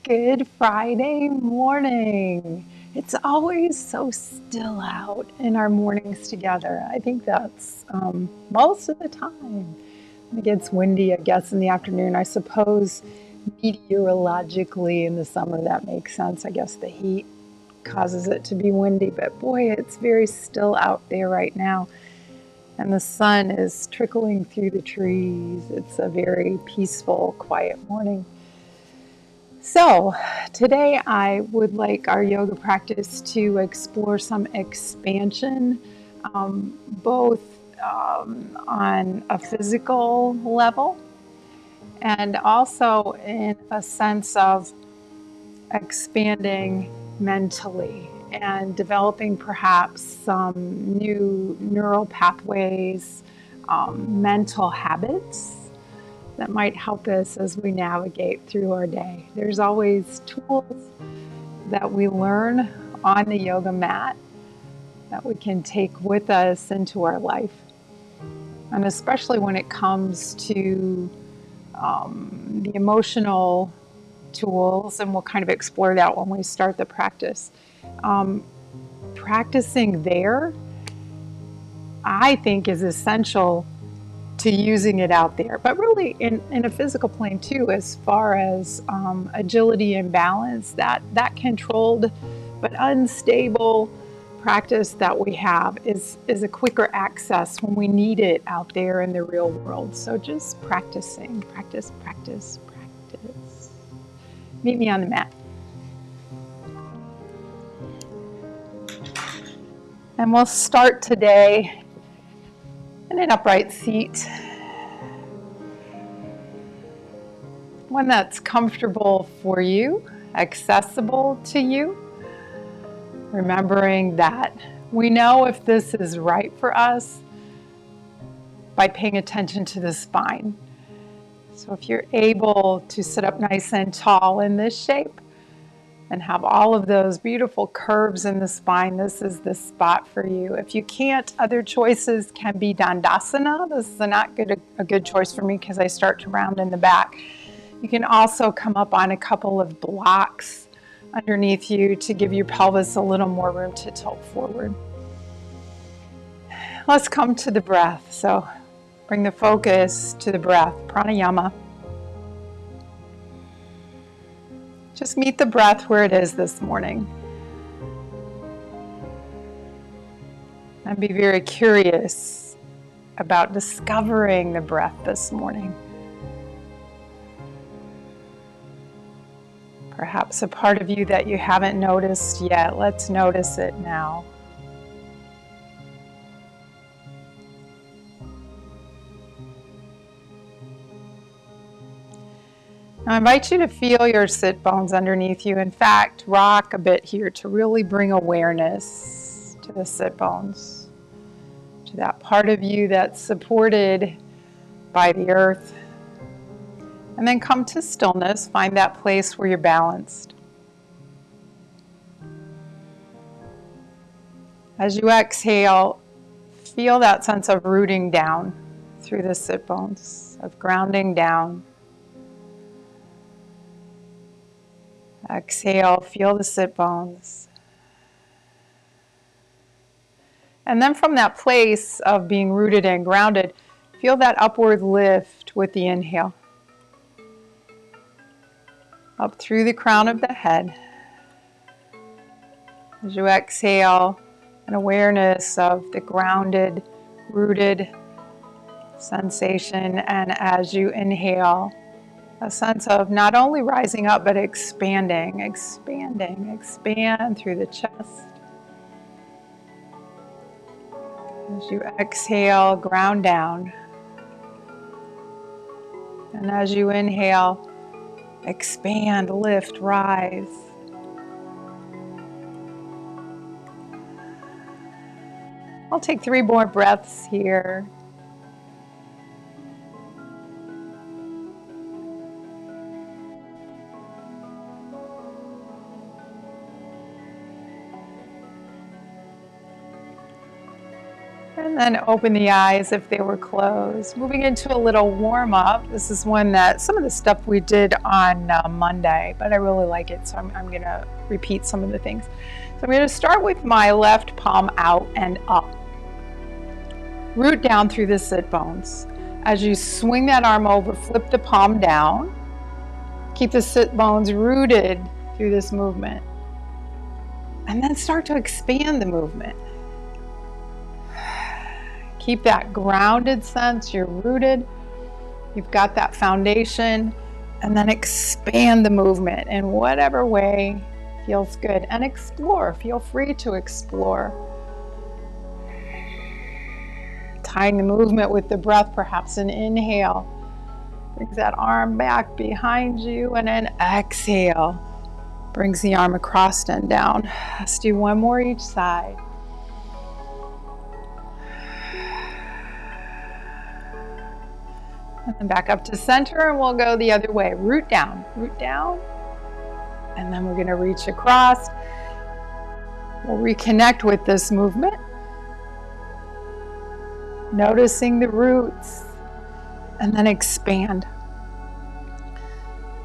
Good Friday morning. It's always so still out in our mornings together. I think that's most of the time. It gets windy, I guess, in the afternoon. I suppose meteorologically in the summer that makes sense. I guess the heat causes it to be windy, but boy, it's very still out there right now. And the sun is trickling through the trees. It's a very peaceful, quiet morning. So, today I would like our yoga practice to explore some expansion, both on a physical level and also in a sense of expanding mentally and developing perhaps some new neural pathways, mental habits that might help us as we navigate through our day. There's always tools that we learn on the yoga mat that we can take with us into our life. And especially when it comes to the emotional tools, and we'll kind of explore that when we start the practice. Practicing there, I think, is essential to using it out there, but really in a physical plane too, as far as agility and balance, that controlled but unstable practice that we have is a quicker access when we need it out there in the real world. So just practicing, practice, practice, practice. Meet me on the mat. And we'll start today in an upright seat. One that's comfortable for you, accessible to you. Remembering that we know if this is right for us by paying attention to the spine. So if you're able to sit up nice and tall in this shape and have all of those beautiful curves in the spine, this is the spot for you. If you can't, other choices can be Dandasana. This is not a good choice for me because I start to round in the back. You can also come up on a couple of blocks underneath you to give your pelvis a little more room to tilt forward. Let's come to the breath. So bring the focus to the breath, pranayama. Just meet the breath where it is this morning. And be very curious about discovering the breath this morning. Perhaps a part of you that you haven't noticed yet. Let's notice it now. Now I invite you to feel your sit bones underneath you. In fact, rock a bit here to really bring awareness to the sit bones, to that part of you that's supported by the earth. And then come to stillness, find that place where you're balanced. As you exhale, feel that sense of rooting down through the sit bones, of grounding down. Exhale, feel the sit bones. And then from that place of being rooted and grounded, feel that upward lift with the inhale. Up through the crown of the head. As you exhale, an awareness of the grounded, rooted sensation. And as you inhale, a sense of not only rising up, but expanding, expanding, expand through the chest. As you exhale, ground down. And as you inhale, expand, lift, rise. I'll take 3 more breaths here. And And open the eyes if they were closed. Moving into a little warm up. This is one that some of the stuff we did on Monday, but I really like it, so I'm going to repeat some of the things. So I'm going to start with my left palm out and up. Root down through the sit bones. As you swing that arm over, flip the palm down. Keep the sit bones rooted through this movement. And then start to expand the movement. Keep that grounded sense, you're rooted, you've got that foundation, and then expand the movement in whatever way feels good. And explore, feel free to explore. Tying the movement with the breath, perhaps an inhale. Brings that arm back behind you, and an exhale. Brings the arm across and down. Let's do one more each side. And then back up to center, and we'll go the other way. Root down, and then we're going to reach across. We'll reconnect with this movement, noticing the roots, and then expand.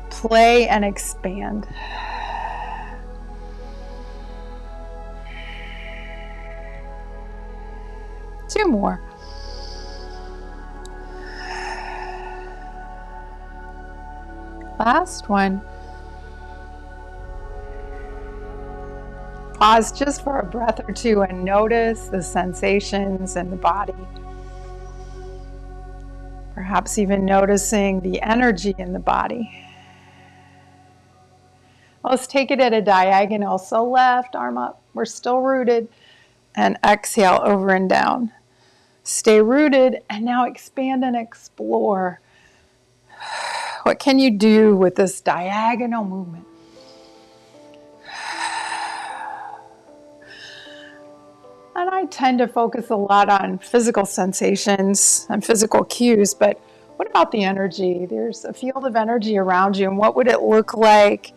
Play and expand. Two more. Last one. Pause just for a breath or two and notice the sensations in the body. Perhaps even noticing the energy in the body. Let's take it at a diagonal. So left arm up, we're still rooted, and exhale over and down. Stay rooted, and now expand and explore. What can you do with this diagonal movement? And I tend to focus a lot on physical sensations and physical cues, but what about the energy? There's a field of energy around you, and what would it look like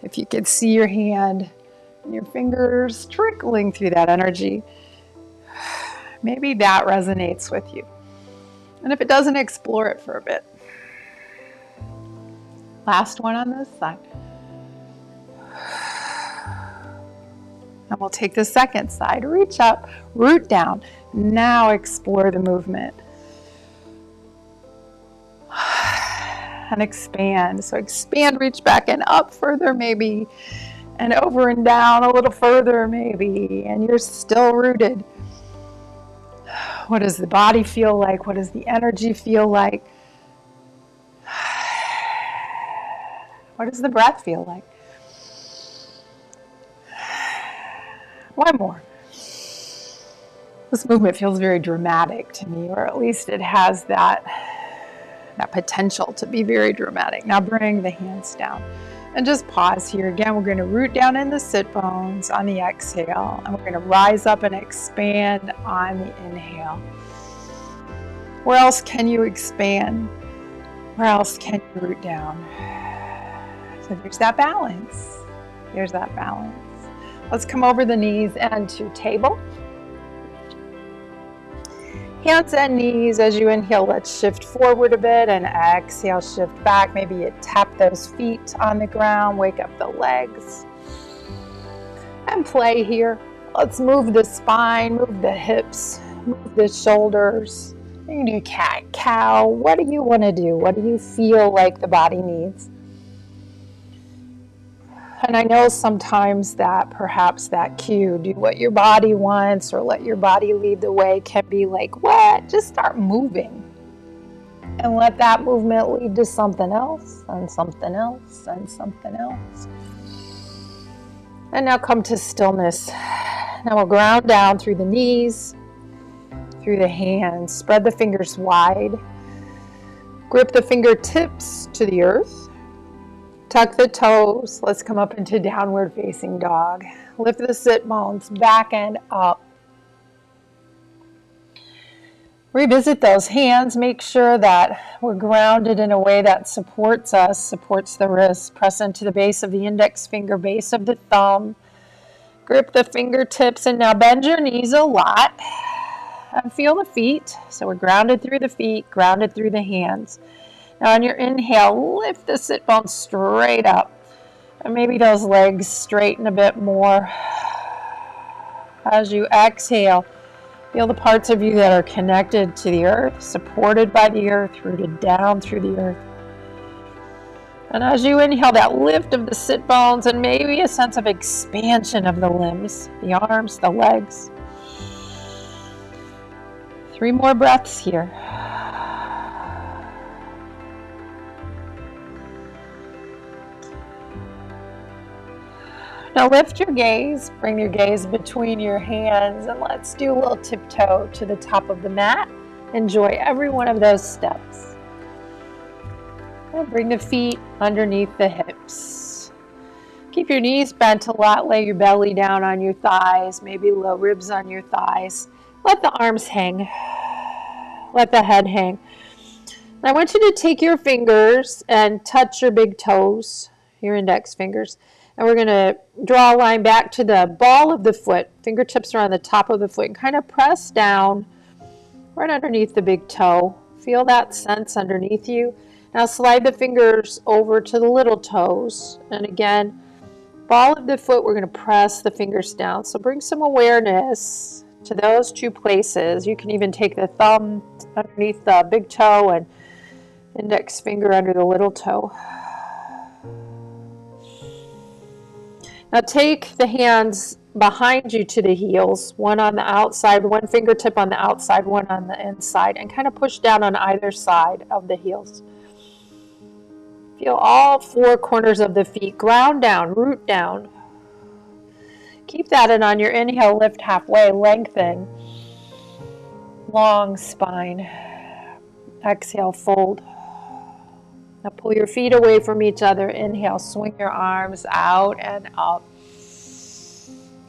if you could see your hand and your fingers trickling through that energy? Maybe that resonates with you. And if it doesn't, explore it for a bit. Last one on this side. And we'll take the second side. Reach up, root down. Now explore the movement. And expand. So expand, reach back and up further maybe. And over and down a little further maybe. And you're still rooted. What does the body feel like? What does the energy feel like? What does the breath feel like? One more. This movement feels very dramatic to me, or at least it has that potential to be very dramatic. Now bring the hands down and just pause here. Again, we're going to root down in the sit bones on the exhale, and we're going to rise up and expand on the inhale. Where else can you expand? Where else can you root down? So there's that balance. There's that balance. Let's come over the knees and to table. Hands and knees as you inhale, let's shift forward a bit, and exhale, shift back. Maybe you tap those feet on the ground, wake up the legs. And play here. Let's move the spine, move the hips, move the shoulders. You can do cat, cow. What do you want to do? What do you feel like the body needs? And I know sometimes that perhaps that cue, do what your body wants or let your body lead the way, can be like, what? Just start moving. And let that movement lead to something else and something else and something else. And now come to stillness. Now we'll ground down through the knees, through the hands. Spread the fingers wide. Grip the fingertips to the earth. Tuck the toes. Let's come up into downward facing dog. Lift the sit bones back and up. Revisit those hands. Make sure that we're grounded in a way that supports us, supports the wrists. Press into the base of the index finger, base of the thumb. Grip the fingertips, and now bend your knees a lot. And feel the feet. So we're grounded through the feet, grounded through the hands. Now on your inhale, lift the sit bones straight up. And maybe those legs straighten a bit more. As you exhale, feel the parts of you that are connected to the earth, supported by the earth, rooted down through the earth. And as you inhale, that lift of the sit bones and maybe a sense of expansion of the limbs, the arms, the legs. 3 more breaths here. Now lift your gaze, bring your gaze between your hands, and let's do a little tiptoe to the top of the mat. Enjoy every one of those steps. And bring the feet underneath the hips. Keep your knees bent a lot, lay your belly down on your thighs, maybe low ribs on your thighs. Let the arms hang, let the head hang. I want you to take your fingers and touch your big toes, your index fingers. And we're going to draw a line back to the ball of the foot. Fingertips are on the top of the foot. And kind of press down right underneath the big toe. Feel that sense underneath you. Now slide the fingers over to the little toes. And again, ball of the foot, we're going to press the fingers down. So bring some awareness to those 2 places. You can even take the thumb underneath the big toe and index finger under the little toe. Now take the hands behind you to the heels, one on the outside, one fingertip on the outside, one on the inside, and kind of push down on either side of the heels. Feel all 4 corners of the feet, ground down, root down. Keep that, and on your inhale, lift halfway, lengthen. Long spine. Exhale, fold. Now pull your feet away from each other. Inhale, swing your arms out and up.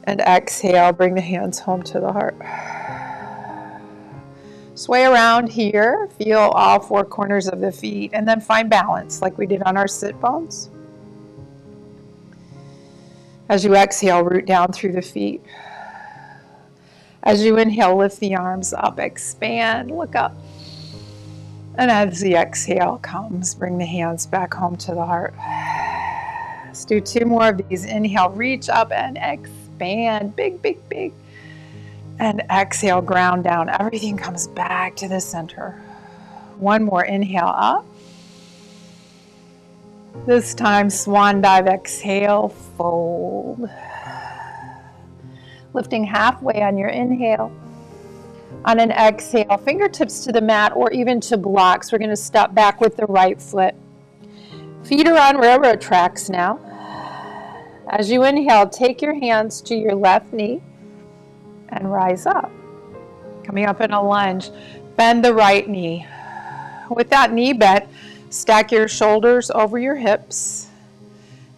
And exhale, bring the hands home to the heart. Sway around here. Feel all 4 corners of the feet. And then find balance like we did on our sit bones. As you exhale, root down through the feet. As you inhale, lift the arms up, expand, look up. And as the exhale comes, bring the hands back home to the heart. Let's do 2 more of these. Inhale, reach up and expand. Big, big, big. And exhale, ground down. Everything comes back to the center. 1 more. Inhale up. This time, swan dive. Exhale, fold. Lifting halfway on your inhale. On an exhale, fingertips to the mat or even to blocks. We're going to step back with the right foot. Feet are on railroad tracks now. As you inhale, take your hands to your left knee and rise up. Coming up in a lunge, bend the right knee. With that knee bent, stack your shoulders over your hips.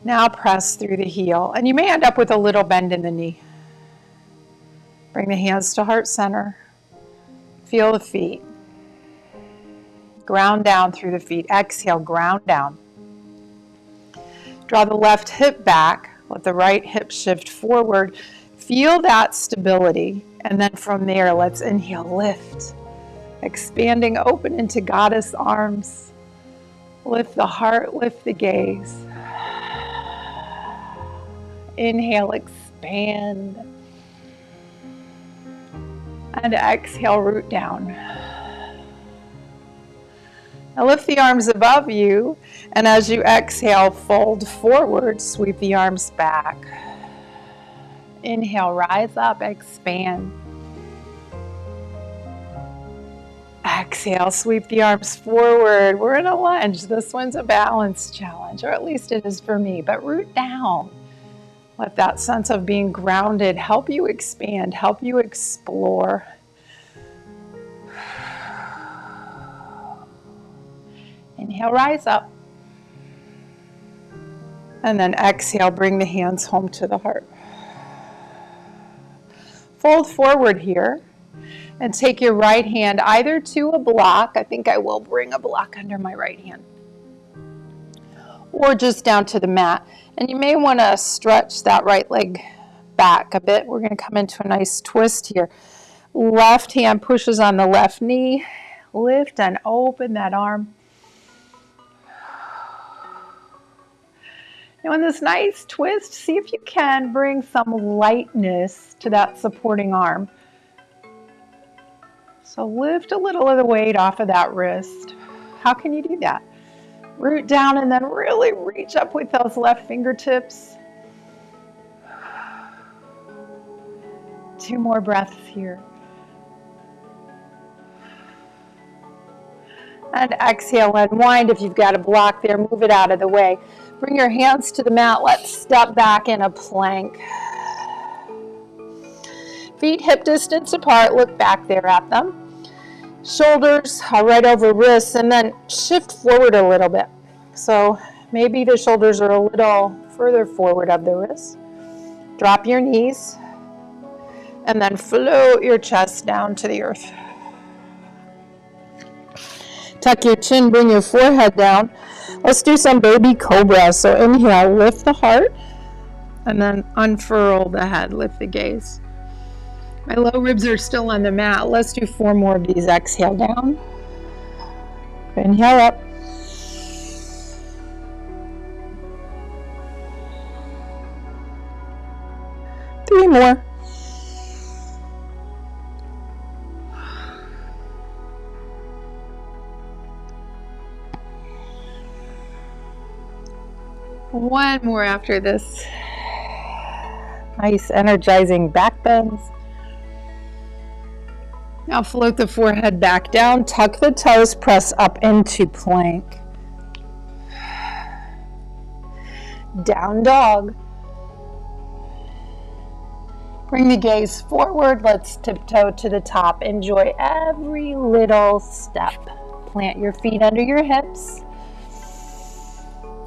Now press through the heel, and you may end up with a little bend in the knee. Bring the hands to heart center. Feel the feet. Ground down through the feet. Exhale, ground down. Draw the left hip back. Let the right hip shift forward. Feel that stability. And then from there, let's inhale, lift. Expanding open into goddess arms. Lift the heart, lift the gaze. Inhale, expand. And exhale, root down. Now lift the arms above you, and as you exhale, fold forward, sweep the arms back. Inhale, rise up, expand. Exhale, sweep the arms forward. We're in a lunge. This one's a balance challenge, or at least it is for me, but root down. Let that sense of being grounded help you expand, help you explore. Inhale, rise up. And then exhale, bring the hands home to the heart. Fold forward here and take your right hand either to a block. I think I will bring a block under my right hand. Or just down to the mat. And you may want to stretch that right leg back a bit. We're going to come into a nice twist here. Left hand pushes on the left knee. Lift and open that arm. Now in this nice twist, see if you can bring some lightness to that supporting arm. So lift a little of the weight off of that wrist. How can you do that? Root down and then really reach up with those left fingertips. 2 more breaths here. And exhale, unwind. If you've got a block there, move it out of the way. Bring your hands to the mat. Let's step back in a plank. Feet hip distance apart. Look back there at them. Shoulders are right over wrists, and then shift forward a little bit. So maybe the shoulders are a little further forward of the wrists. Drop your knees, and then float your chest down to the earth. Tuck your chin, bring your forehead down. Let's do some baby cobra. So inhale, lift the heart, and then unfurl the head, lift the gaze. My low ribs are still on the mat. Let's do 4 more of these. Exhale down. Inhale up. Three more. One more after this. Nice energizing back bends. Now float the forehead back down, tuck the toes, press up into plank. Down dog. Bring the gaze forward. Let's tiptoe to the top. Enjoy every little step. Plant your feet under your hips.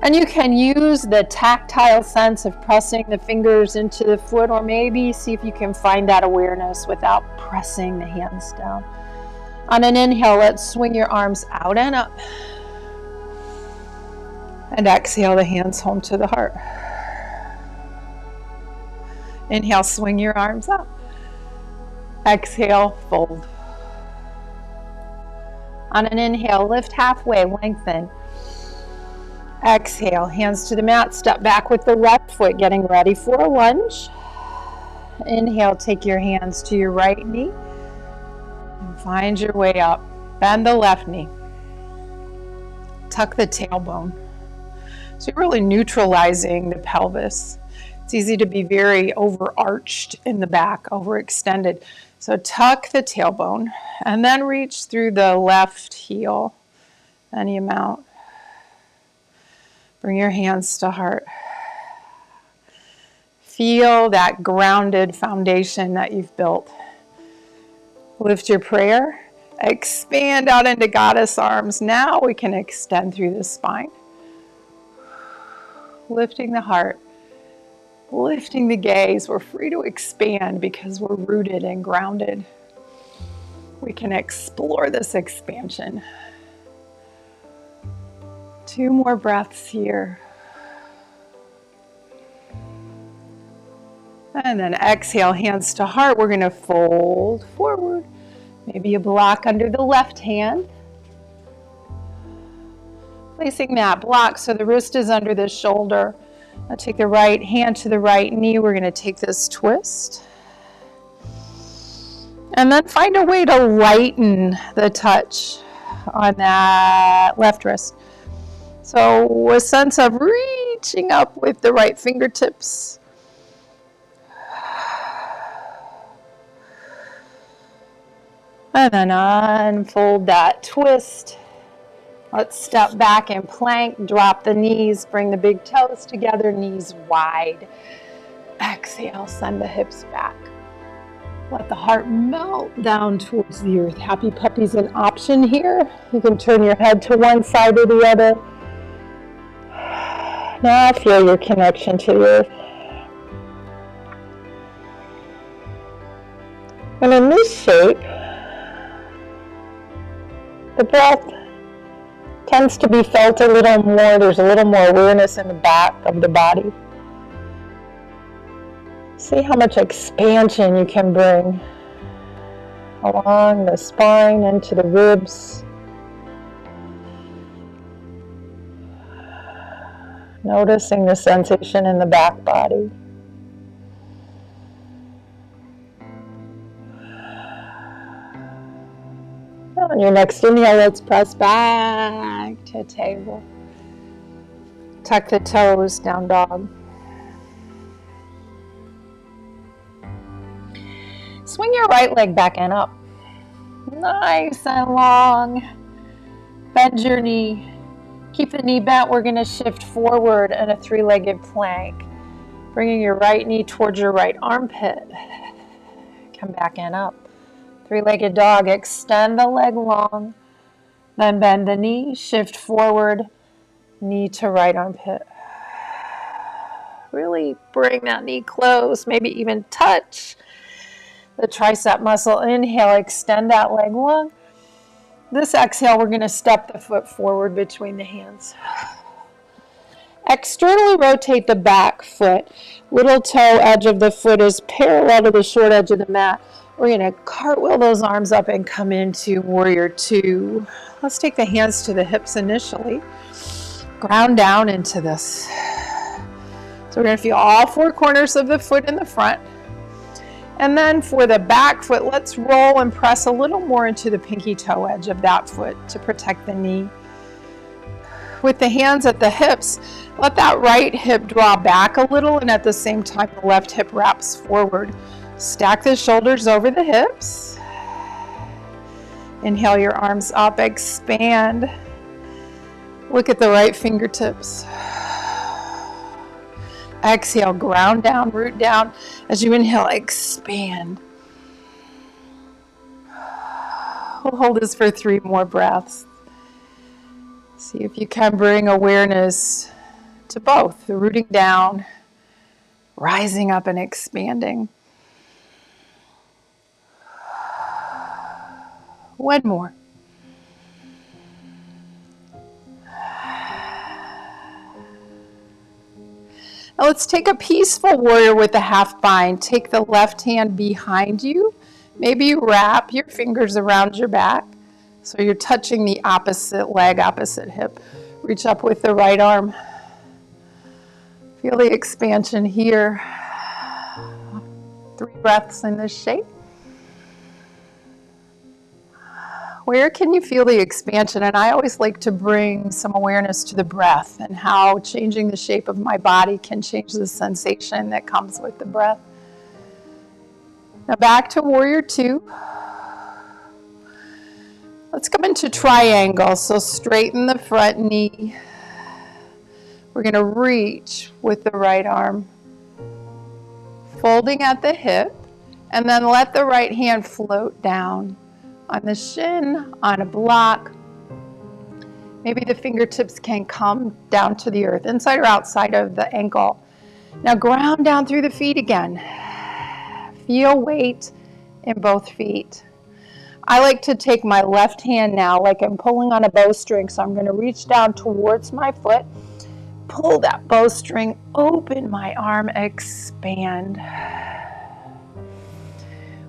And you can use the tactile sense of pressing the fingers into the foot, or maybe see if you can find that awareness without pressing the hands down. On an inhale, let's swing your arms out and up. And exhale the hands home to the heart. Inhale, swing your arms up. Exhale, fold. On an inhale, lift halfway, lengthen. Exhale, hands to the mat, step back with the left foot, getting ready for a lunge. Inhale, take your hands to your right knee and find your way up. Bend the left knee. Tuck the tailbone. So you're really neutralizing the pelvis. It's easy to be very overarched in the back, overextended. So tuck the tailbone and then reach through the left heel any amount. Bring your hands to heart. Feel that grounded foundation that you've built. Lift your prayer. Expand out into goddess arms. Now we can extend through the spine. Lifting the heart. Lifting the gaze. We're free to expand because we're rooted and grounded. We can explore this expansion. 2 more breaths here. And then exhale, hands to heart. We're going to fold forward. Maybe a block under the left hand. Placing that block so the wrist is under the shoulder. I'll take the right hand to the right knee. We're going to take this twist. And then find a way to lighten the touch on that left wrist. So a sense of reaching up with the right fingertips. And then unfold that twist. Let's step back and plank, drop the knees, bring the big toes together, knees wide. Exhale, send the hips back. Let the heart melt down towards the earth. Happy puppy's an option here. You can turn your head to one side or the other. Now feel your connection to the earth. And in this shape, the breath tends to be felt a little more. There's a little more awareness in the back of the body. See how much expansion you can bring. along the spine into the ribs. Noticing the sensation in the back body. On your next inhale, let's press back to table. Tuck the toes, down dog. Swing your right leg back and up. Nice and long. Bend your knee. Keep the knee bent. We're going to shift forward in a three-legged plank. Bringing your right knee towards your right armpit. Come back and up. Three-legged dog. Extend the leg long. Then bend the knee. Shift forward. Knee to right armpit. Really bring that knee close. Maybe even touch the tricep muscle. Inhale. Extend that leg long. This exhale, we're going to step the foot forward between the hands. Externally rotate the back foot. Little toe edge of the foot is parallel to the short edge of the mat. We're going to cartwheel those arms up and come into Warrior Two. Let's take the hands to the hips initially. Ground down into this. So we're going to feel all four corners of the foot in the front. And then for the back foot, let's roll and press a little more into the pinky toe edge of that foot to protect the knee. With the hands at the hips, let that right hip draw back a little, and at the same time, the left hip wraps forward. Stack the shoulders over the hips. Inhale your arms up, expand. Look at the right fingertips. Exhale, ground down, root down. As you inhale, expand. We'll hold this for 3 more breaths. See if you can bring awareness to both, the rooting down, rising up and expanding. One more. Now let's take a peaceful warrior with a half bind. Take the left hand behind you. Maybe wrap your fingers around your back so you're touching the opposite leg, opposite hip. Reach up with the right arm. Feel the expansion here. 3 breaths in this shape. Where can you feel the expansion? And I always like to bring some awareness to the breath and how changing the shape of my body can change the sensation that comes with the breath. Now back to Warrior Two. Let's come into triangle. So straighten the front knee. We're going to reach with the right arm, folding at the hip, and then let the right hand float down on the shin, on a block. Maybe the fingertips can come down to the earth, inside or outside of the ankle. Now ground down through the feet again. Feel weight in both feet. I like to take my left hand now like I'm pulling on a bowstring, so I'm going to reach down towards my foot, pull that bowstring, open my arm, expand.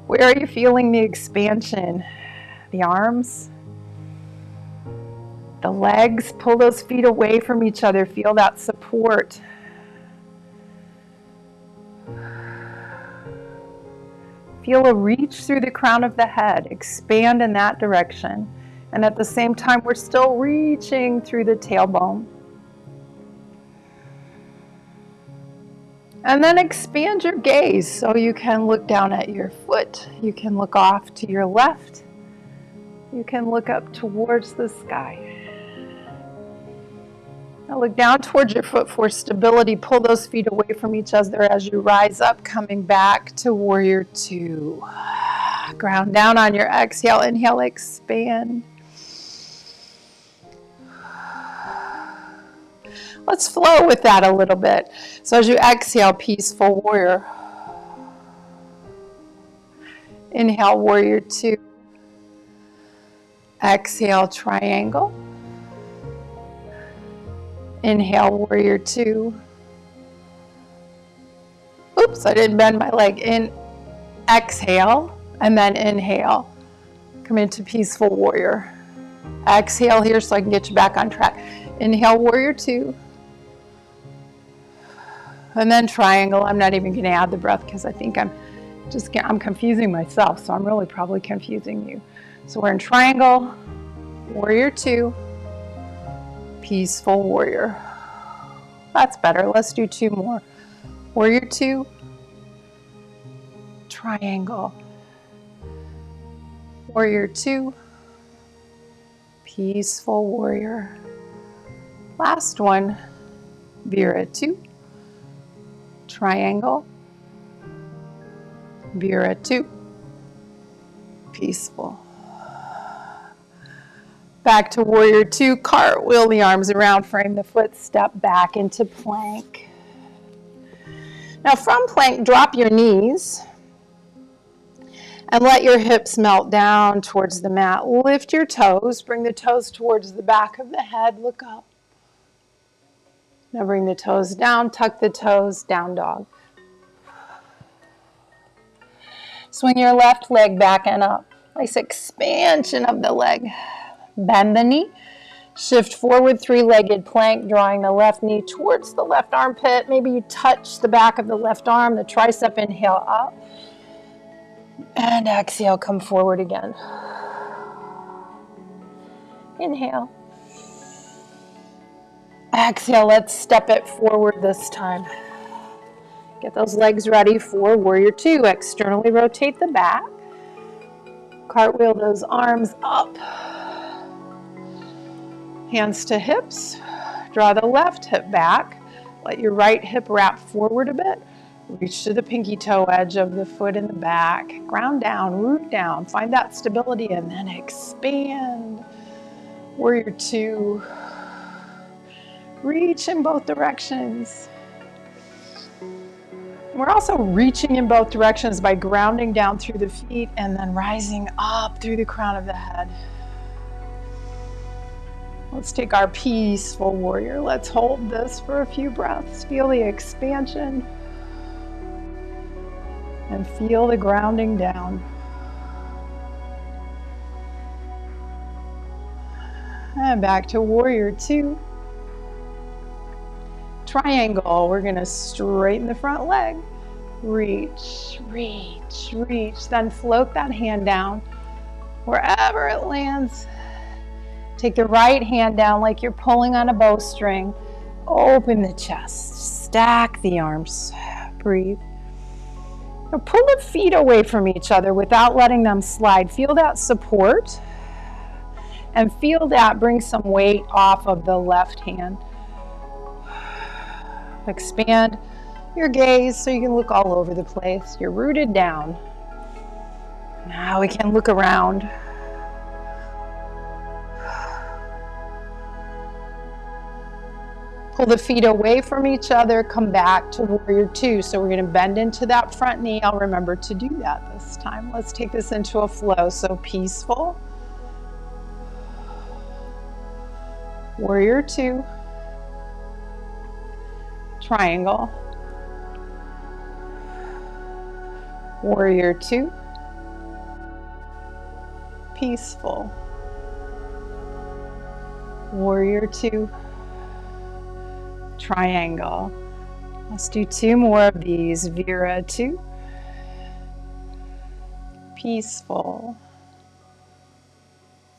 Where are you feeling the expansion? The arms, the legs, pull those feet away from each other. Feel that support. Feel a reach through the crown of the head. Expand in that direction. And at the same time, we're still reaching through the tailbone. And then expand your gaze so you can look down at your foot. You can look off to your left. You can look up towards the sky. Now look down towards your foot for stability. Pull those feet away from each other as you rise up, coming back to Warrior Two. Ground down on your exhale. Inhale, expand. Let's flow with that a little bit. So as you exhale, peaceful warrior. Inhale, Warrior Two. Exhale, triangle. Inhale, Warrior Two. Oops, I didn't bend my leg. Exhale, and then inhale. Come into peaceful warrior. Exhale here so I can get you back on track. Inhale, warrior two. And then triangle. I'm not even going to add the breath because I think I'm confusing myself. So I'm really probably confusing you. So we're in triangle, warrior two, peaceful warrior. That's better. Let's do two more. Warrior two, triangle. Warrior two, peaceful warrior. Last one, Vira two, triangle. Vira two, peaceful. Back to warrior two, cartwheel the arms around, frame the foot, step back into plank. Now from plank, drop your knees and let your hips melt down towards the mat. Lift your toes, bring the toes towards the back of the head, look up. Now bring the toes down, tuck the toes, down dog. Swing your left leg back and up. Nice expansion of the leg. Bend the knee. Shift forward, three-legged plank, drawing the left knee towards the left armpit. Maybe you touch the back of the left arm, the tricep, inhale up. And exhale, come forward again. Inhale. Exhale, let's step it forward this time. Get those legs ready for warrior two. Externally rotate the back. Cartwheel those arms up. Hands to hips. Draw the left hip back. Let your right hip wrap forward a bit. Reach to the pinky toe edge of the foot in the back. Ground down, root down. Find that stability and then expand. Warrior two. Reach in both directions. We're also reaching in both directions by grounding down through the feet and then rising up through the crown of the head. Let's take our peaceful warrior. Let's hold this for a few breaths. Feel the expansion and feel the grounding down. And back to warrior two. Triangle. We're going to straighten the front leg. Reach, reach, reach. Then float that hand down wherever it lands. Take the right hand down like you're pulling on a bowstring. Open the chest. Stack the arms. Breathe. Now pull the feet away from each other without letting them slide. Feel that support. And feel that bring some weight off of the left hand. Expand your gaze so you can look all over the place. You're rooted down. Now we can look around. Pull the feet away from each other, come back to warrior two. So we're going to bend into that front knee. I'll remember to do that this time. Let's take this into a flow. So peaceful. Warrior two. Triangle. Warrior two. Peaceful. Warrior two. Triangle. Let's do two more of these. Vira two. Peaceful.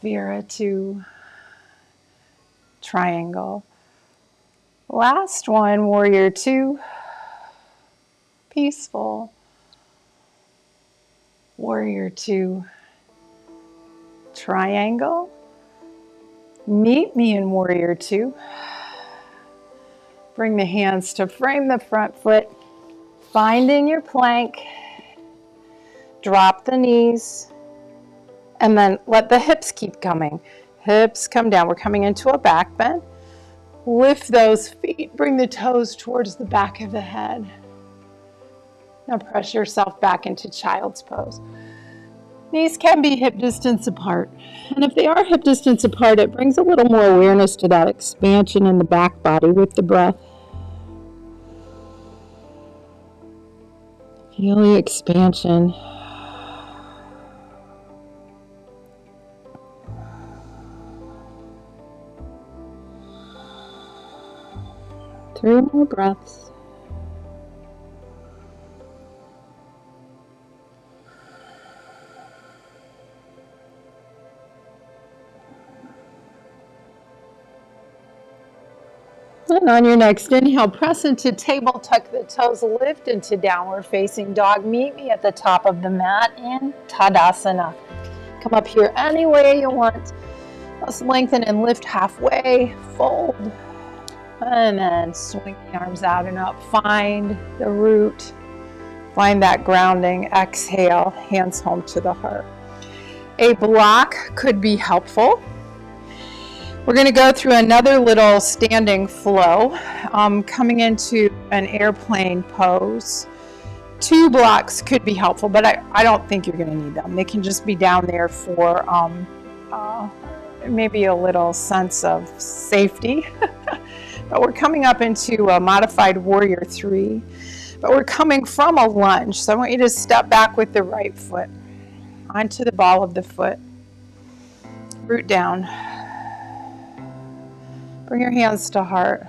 Vira two. Triangle. Last one, warrior two. Peaceful. Warrior two. Triangle. Meet me in warrior two. Bring the hands to frame the front foot. Finding your plank. Drop the knees. And then let the hips keep coming. Hips come down. We're coming into a back bend. Lift those feet. Bring the toes towards the back of the head. Now press yourself back into child's pose. Knees can be hip distance apart. And if they are hip distance apart, it brings a little more awareness to that expansion in the back body with the breath. Feel the expansion. 3 more breaths. And on your next inhale, press into table, tuck the toes, lift into downward facing dog. Meet me at the top of the mat in Tadasana. Come up here any way you want. Let's lengthen and lift halfway, fold, and then swing the arms out and up. Find the root, find that grounding. Exhale, hands home to the heart. A block could be helpful. We're going to go through another little standing flow, coming into an airplane pose. 2 blocks could be helpful, but I don't think you're going to need them. They can just be down there for maybe a little sense of safety. But we're coming up into a modified warrior 3. But we're coming from a lunge, so I want you to step back with the right foot onto the ball of the foot. Root down. Bring your hands to heart.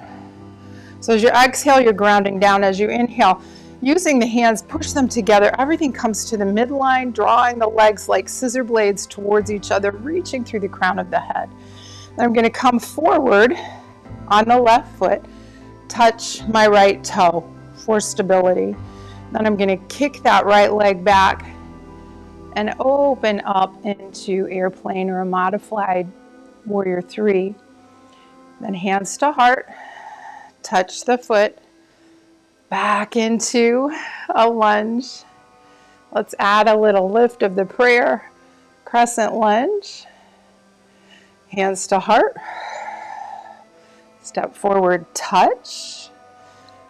So as you exhale, you're grounding down. As you inhale, using the hands, push them together. Everything comes to the midline, drawing the legs like scissor blades towards each other, reaching through the crown of the head. Then I'm going to come forward on the left foot, touch my right toe for stability. Then I'm going to kick that right leg back and open up into airplane or a modified warrior 3. Then hands to heart, touch the foot, back into a lunge. Let's add a little lift of the prayer, crescent lunge. Hands to heart, step forward, touch,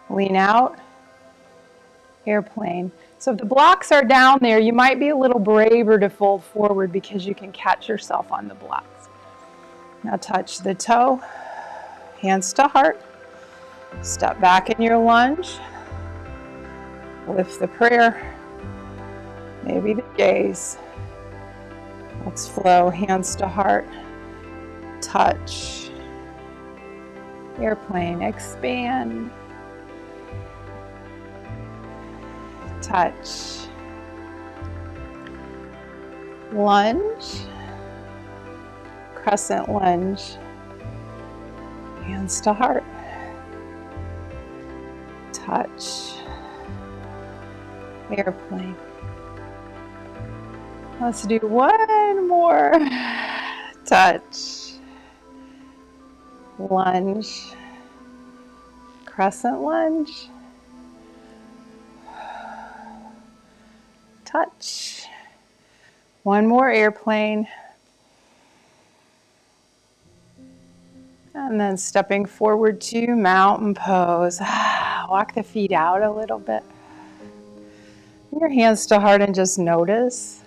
lean out, airplane. So if the blocks are down there, you might be a little braver to fold forward because you can catch yourself on the blocks. Now touch the toe. Hands to heart, step back in your lunge, lift the prayer, maybe the gaze. Let's flow, hands to heart, touch, airplane, expand, touch, lunge, crescent lunge. Hands to heart, touch, airplane. Let's do one more. Touch, lunge, crescent lunge, touch. One more airplane. And then stepping forward to mountain pose. Walk the feet out a little bit. Bring your hands to heart and just notice.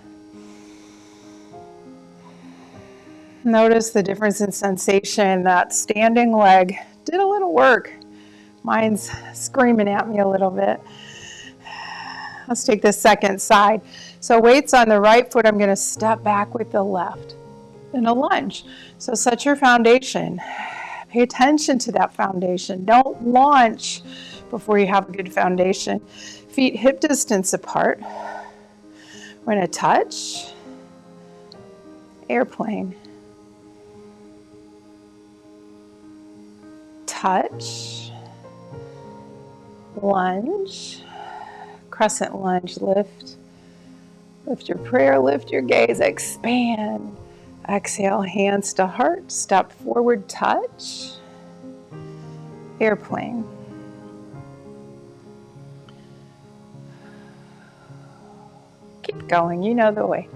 Notice the difference in sensation. That standing leg did a little work. Mine's screaming at me a little bit. Let's take the second side. So weights on the right foot, I'm going to step back with the left in a lunge. So set your foundation. Pay attention to that foundation. Don't launch before you have a good foundation. Feet hip distance apart. We're going to touch, airplane, touch, lunge, crescent lunge, lift. Lift your prayer, lift your gaze, expand. Exhale, hands to heart, step forward, touch, airplane. Keep going, you know the way.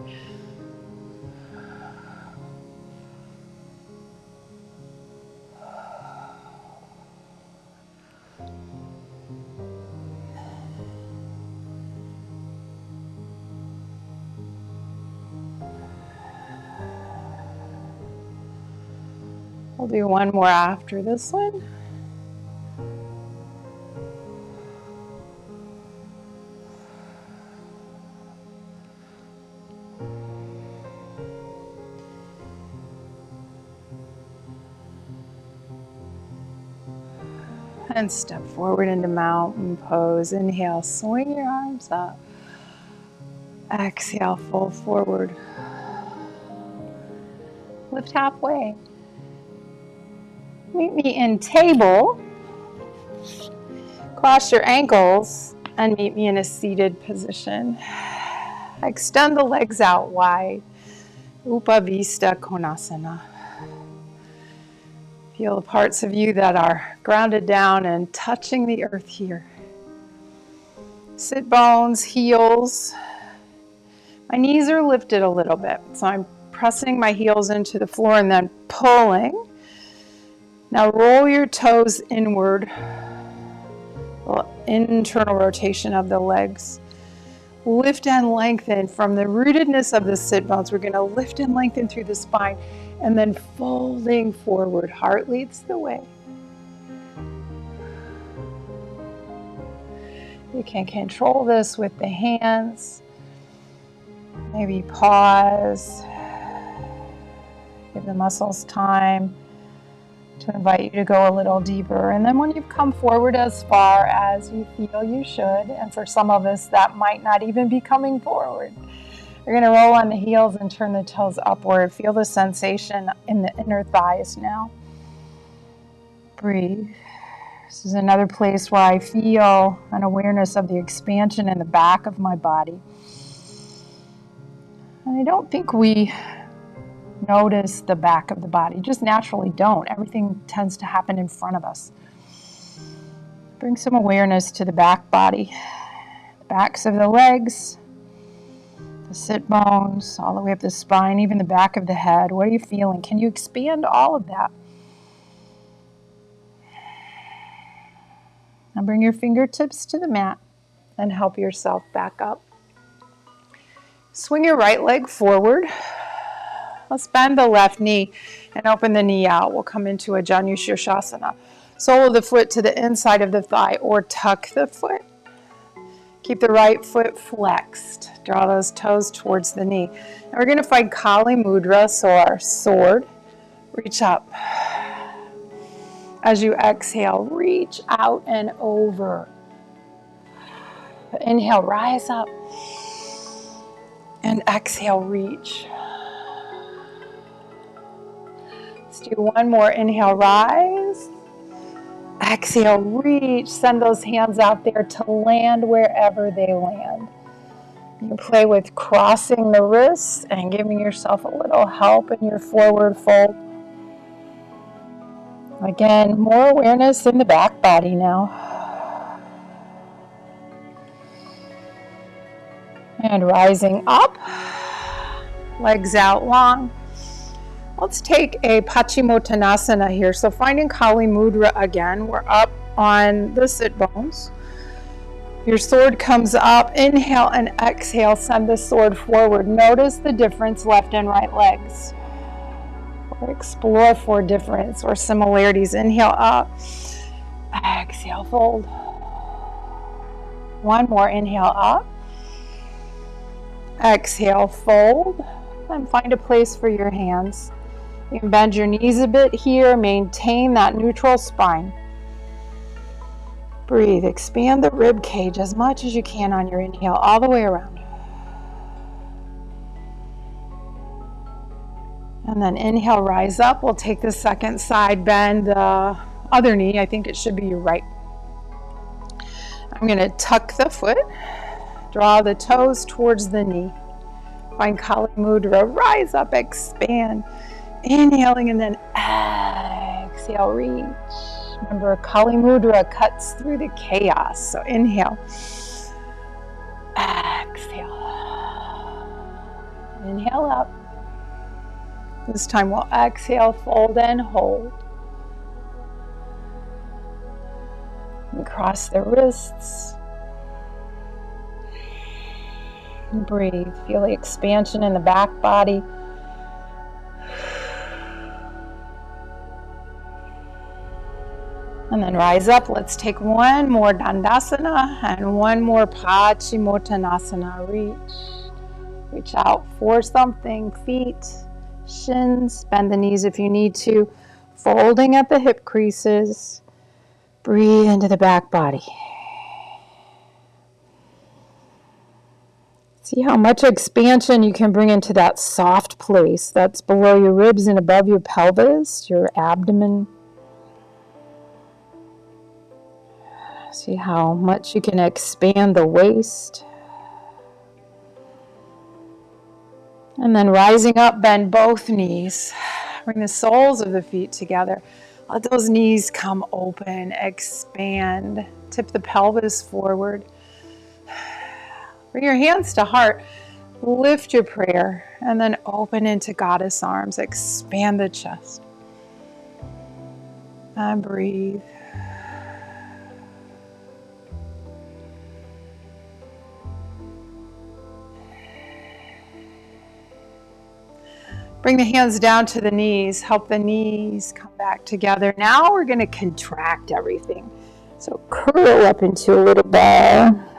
We'll do one more after this one. And step forward into mountain pose. Inhale, swing your arms up. Exhale, fold forward. Lift halfway. Meet me in table. Cross your ankles and meet me in a seated position. Extend the legs out wide. Upavista Konasana. Feel the parts of you that are grounded down and touching the earth here. Sit bones, heels. My knees are lifted a little bit, so I'm pressing my heels into the floor and then pulling. Now roll your toes inward. Internal rotation of the legs. Lift and lengthen from the rootedness of the sit bones. We're going to lift and lengthen through the spine and then folding forward. Heart leads the way. You can control this with the hands. Maybe pause. Give the muscles time to invite you to go a little deeper. And then when you've come forward as far as you feel you should, and for some of us that might not even be coming forward, you're going to roll on the heels and turn the toes upward. Feel the sensation in the inner thighs now. Breathe. This is another place where I feel an awareness of the expansion in the back of my body. And I don't think we notice the back of the body, just naturally don't. Everything tends to happen in front of us. Bring some awareness to the back body, the backs of the legs, the sit bones, all the way up the spine, even the back of the head. What are you feeling? Can you expand all of that? Now bring your fingertips to the mat and help yourself back up. Swing your right leg forward. Let's bend the left knee and open the knee out. We'll come into a Janu Sirsasana. Sole of the foot to the inside of the thigh or tuck the foot. Keep the right foot flexed. Draw those toes towards the knee. And we're going to find Kali Mudra, so our sword. Reach up. As you exhale, reach out and over. Inhale, rise up. And exhale, reach. Let's do one more. Inhale, rise. Exhale, reach. Send those hands out there to land wherever they land. You can play with crossing the wrists and giving yourself a little help in your forward fold. Again, more awareness in the back body now. And rising up, legs out long. Let's take a Paschimottanasana here. So finding Kali Mudra again. We're up on the sit bones. Your sword comes up. Inhale and exhale. Send the sword forward. Notice the difference left and right legs. Or explore for difference or similarities. Inhale up. Exhale, fold. One more. Inhale up. Exhale, fold. And find a place for your hands. You can bend your knees a bit here. Maintain that neutral spine. Breathe. Expand the rib cage as much as you can on your inhale, all the way around. And then inhale, rise up. We'll take the second side, bend the other knee. I think it should be your right. I'm going to tuck the foot. Draw the toes towards the knee. Find Kali Mudra. Rise up, expand. Inhaling and then exhale, reach. Remember, Kali Mudra cuts through the chaos. So inhale. Exhale. Inhale up. This time we'll exhale, fold and hold. And cross the wrists. And breathe. Feel the expansion in the back body. And then rise up. Let's take one more Dandasana and one more Paschimottanasana. Reach out for something. Feet, shins, bend the knees if you need to. Folding at the hip creases. Breathe into the back body. See how much expansion you can bring into that soft place that's below your ribs and above your pelvis, your abdomen. See how much you can expand the waist. And then rising up, bend both knees. Bring the soles of the feet together. Let those knees come open, expand. Tip the pelvis forward. Bring your hands to heart. Lift your prayer and then open into goddess arms. Expand the chest. And breathe. Bring the hands down to the knees. Help the knees come back together. Now we're going to contract everything. So curl up into a little ball.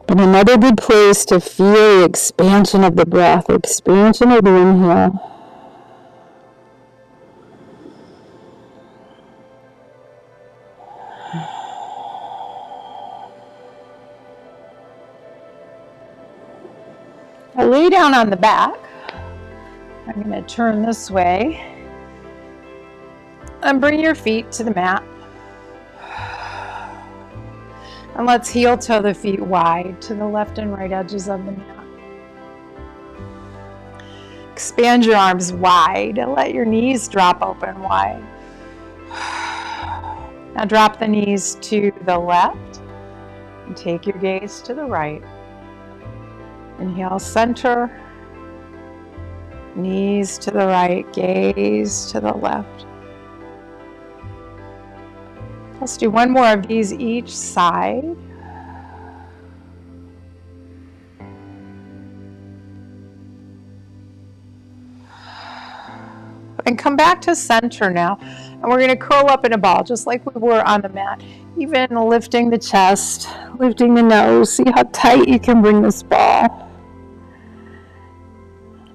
And another good place to feel the expansion of the breath, expansion of the inhale. I lay down on the back. I'm going to turn this way. And bring your feet to the mat. And let's heel toe the feet wide to the left and right edges of the mat. Expand your arms wide and let your knees drop open wide. Now drop the knees to the left and take your gaze to the right. Inhale, center. Knees to the right, gaze to the left. Let's do one more of these each side. And come back to center now. And we're going to curl up in a ball, just like we were on the mat. Even lifting the chest, lifting the nose. See how tight you can bring this ball.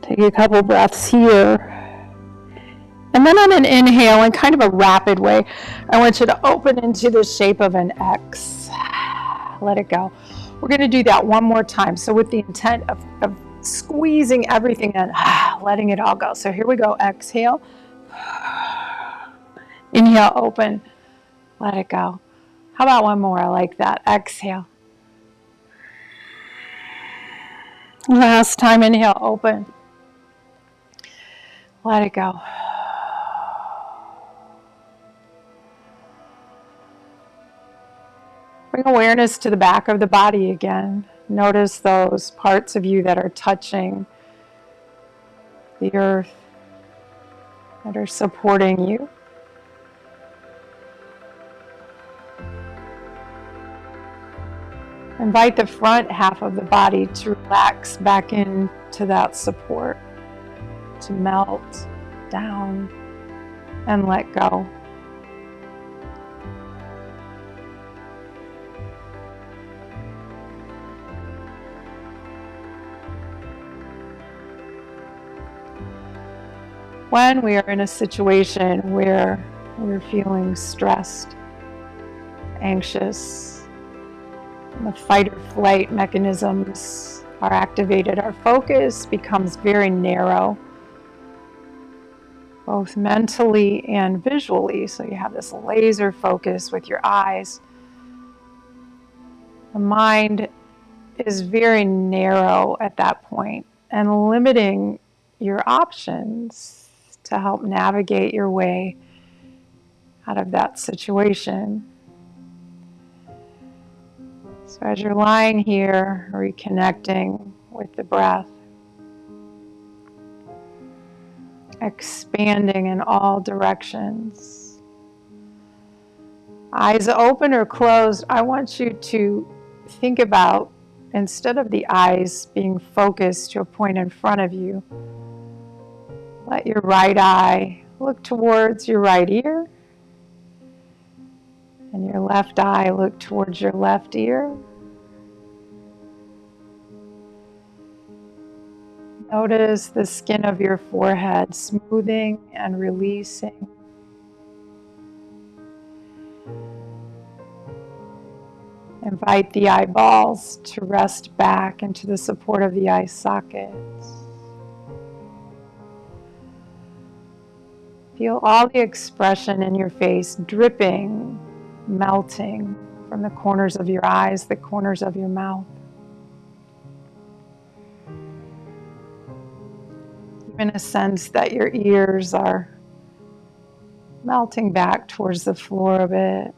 Take a couple breaths here. And then on an inhale, in kind of a rapid way, I want you to open into the shape of an X. Let it go. We're going to do that one more time. So with the intent of squeezing everything in, letting it all go. So here we go. Exhale. Inhale, open. Let it go. How about one more like that? Exhale. Last time, inhale, open. Let it go. Bring awareness to the back of the body again. Notice those parts of you that are touching the earth, that are supporting you. Invite the front half of the body to relax back into that support, to melt down and let go. When we are in a situation where we're feeling stressed, anxious, and the fight or flight mechanisms are activated, our focus becomes very narrow, both mentally and visually. So you have this laser focus with your eyes. The mind is very narrow at that point and limiting your options to help navigate your way out of that situation. So as you're lying here, reconnecting with the breath, expanding in all directions, eyes open or closed, I want you to think about, instead of the eyes being focused to a point in front of you, let your right eye look towards your right ear, and your left eye look towards your left ear. Notice the skin of your forehead smoothing and releasing. Invite the eyeballs to rest back into the support of the eye sockets. Feel all the expression in your face dripping, melting from the corners of your eyes, the corners of your mouth. Even a sense that your ears are melting back towards the floor a bit.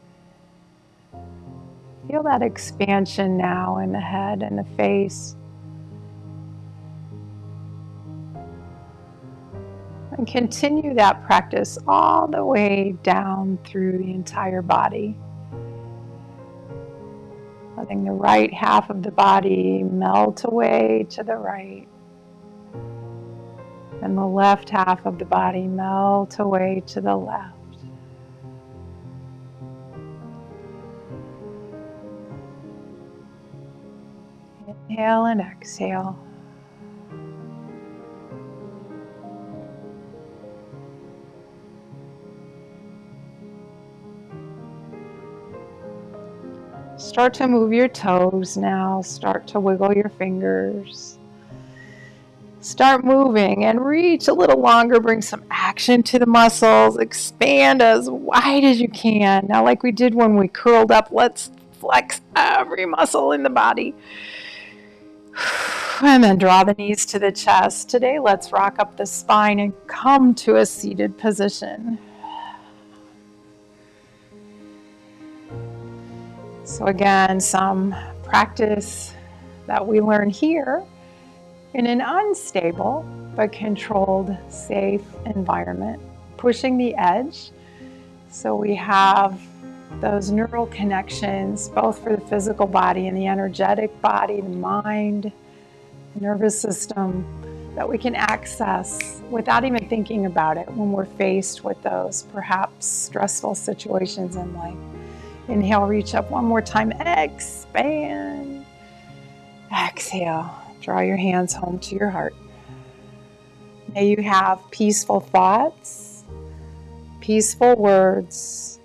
Feel that expansion now in the head and the face. And continue that practice all the way down through the entire body. Letting the right half of the body melt away to the right. And the left half of the body melt away to the left. Inhale and exhale. Start to move your toes now. Start to wiggle your fingers. Start moving and reach a little longer. Bring some action to the muscles. Expand as wide as you can. Now, like we did when we curled up, let's flex every muscle in the body. And then draw the knees to the chest. Today, let's rock up the spine and come to a seated position. So again, some practice that we learn here in an unstable but controlled, safe environment. Pushing the edge so we have those neural connections both for the physical body and the energetic body, the mind, the nervous system, that we can access without even thinking about it when we're faced with those perhaps stressful situations in life. Inhale, reach up one more time, expand. Exhale, draw your hands home to your heart. May you have peaceful thoughts, peaceful words,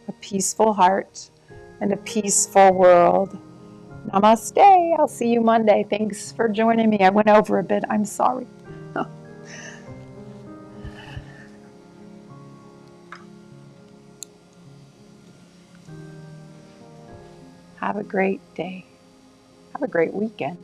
a peaceful heart, and a peaceful world. Namaste. I'll see you Monday. Thanks for joining me. I went over a bit. I'm sorry. Have a great day. Have a great weekend.